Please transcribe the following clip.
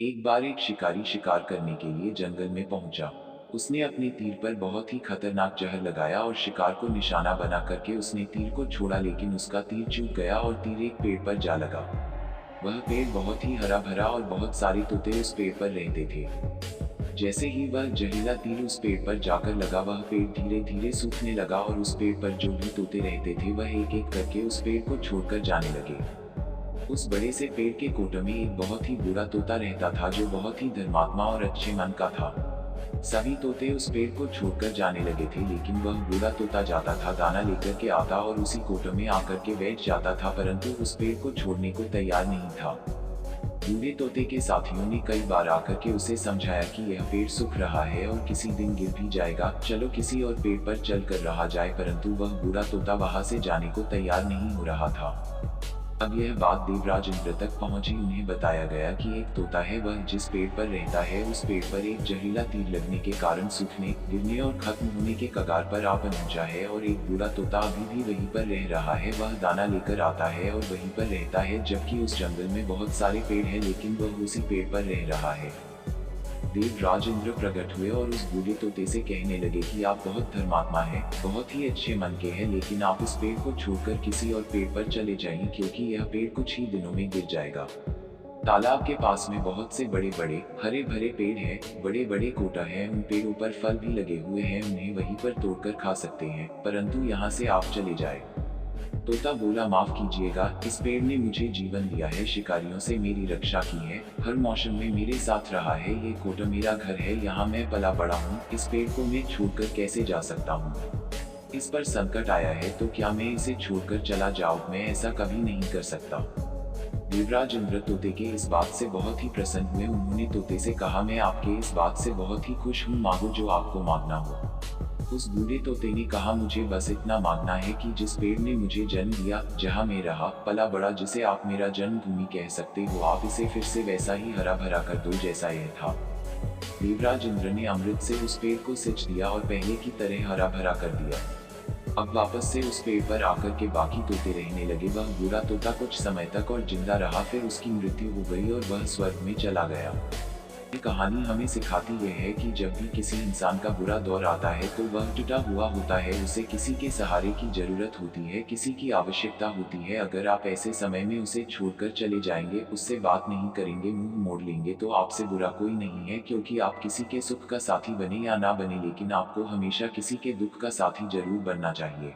एक बार एक शिकारी शिकार करने के लिए जंगल में पहुंचा। उसने अपने तीर पर बहुत ही खतरनाक जहर लगाया और शिकार को निशाना बना करके उसने तीर को छोड़ा, लेकिन उसका तीर चूक गया और तीर एक पेड़ पर जा लगा। वह पेड़ बहुत ही हरा भरा और बहुत सारे तोते उस पेड़ पर रहते थे। जैसे ही वह जहरीला तीर उस पेड़ पर जाकर लगा, वह पेड़ धीरे धीरे सूखने लगा और उस पेड़ पर जो भी तोते रहते थे वह एक एक करके उस पेड़ को छोड़कर जाने लगे। उस बड़े से पेड़ के कोटे में एक बहुत ही बुरा तोता रहता था जो बहुत ही धर्मात्मा और अच्छे मन का था। सभी तोते उस पेड़ को छोड़कर जाने लगे थे, लेकिन वह बुरा तोता जाता था, दाना लेकर के आता और उसी कोटे में आकर के बैठ जाता था, परंतु उस पेड़ को छोड़ने को तैयार नहीं था। बूढ़े तोते के साथियों ने कई बार आकर के उसे समझाया कि यह पेड़ सूख रहा है और किसी दिन गिर भी जाएगा, चलो किसी और पेड़ पर चल कर रहा जाए, परंतु वह बुरा तोता वहां से जाने को तैयार नहीं हो रहा था। अब यह बात देवराज इंद्र तक पहुंची। उन्हें बताया गया कि एक तोता है, वह जिस पेड़ पर रहता है उस पेड़ पर एक जहरीला तीर लगने के कारण सूखने, गिरने और खत्म होने के कगार पर आ पहुंचा है, और एक बुरा तोता अभी भी वहीं पर रह रहा है। वह दाना लेकर आता है और वहीं पर रहता है, जबकि उस जंगल में बहुत सारे पेड़ हैं, लेकिन वह उसी पेड़ पर रह रहा है। देवराज इंद्र प्रकट हुए और उस बूढ़े तोते से कहने लगे कि आप बहुत धर्मात्मा हैं, बहुत ही अच्छे मन के हैं, लेकिन आप इस पेड़ को छोड़कर किसी और पेड़ पर चले जाइए, क्योंकि यह पेड़ कुछ ही दिनों में गिर जाएगा। तालाब के पास में बहुत से बड़े बड़े हरे भरे पेड़ हैं, बड़े बड़े कोटा हैं, उन पेड़ों पर फल भी लगे हुए हैं, उन्हें वहीं पर तोड़कर खा सकते हैं, परंतु यहाँ से आप चले जाए। तोता बोला, माफ कीजिएगा, इस पेड़ ने मुझे जीवन दिया है, शिकारियों से मेरी रक्षा की है, हर मौसम में मेरे साथ रहा है, ये कोटा मेरा घर है, यहाँ मैं पला बड़ा हूँ, इस पेड़ को मैं छोड़कर कैसे जा सकता हूँ? इस पर संकट आया है तो क्या मैं इसे छोड़कर चला जाऊँ? मैं ऐसा कभी नहीं कर सकता। देवराज इंद्र तोते के इस बात से बहुत ही प्रसन्न हुए। उन्होंने तोते से कहा, मैं आपके इस बात से बहुत ही खुश हूँ, मांगो जो आपको मांगना हो। उस बूढ़े तोते ने कहा, मुझे बस इतना मांगना है कि जिस पेड़ ने मुझे जन्म दिया, जहाँ मैं रहा पला बड़ा, जिसे आप मेरा जन्मभूमि कह सकते हो, आप इसे फिर से वैसा ही हरा भरा कर दो जैसा यह था। देवराज इंद्र ने अमृत से उस पेड़ को सिंच दिया और पहले की तरह हरा भरा कर दिया। अब वापस से उस पेड़ पर आकर के बाकी तोते रहने लगे। वह बूढ़ा तोता कुछ समय तक और जिंदा रहा, फिर उसकी मृत्यु हो गई और वह स्वर्ग में चला गया। ये कहानी हमें सिखाती यह है कि जब भी किसी इंसान का बुरा दौर आता है तो वह टूटा हुआ होता है, उसे किसी के सहारे की जरूरत होती है, किसी की आवश्यकता होती है। अगर आप ऐसे समय में उसे छोड़कर चले जाएंगे, उससे बात नहीं करेंगे, मुंह मोड़ लेंगे, तो आपसे बुरा कोई नहीं है, क्योंकि आप किसी के सुख का साथी बने या ना बने, लेकिन आपको हमेशा किसी के दुख का साथी जरूर बनना चाहिए।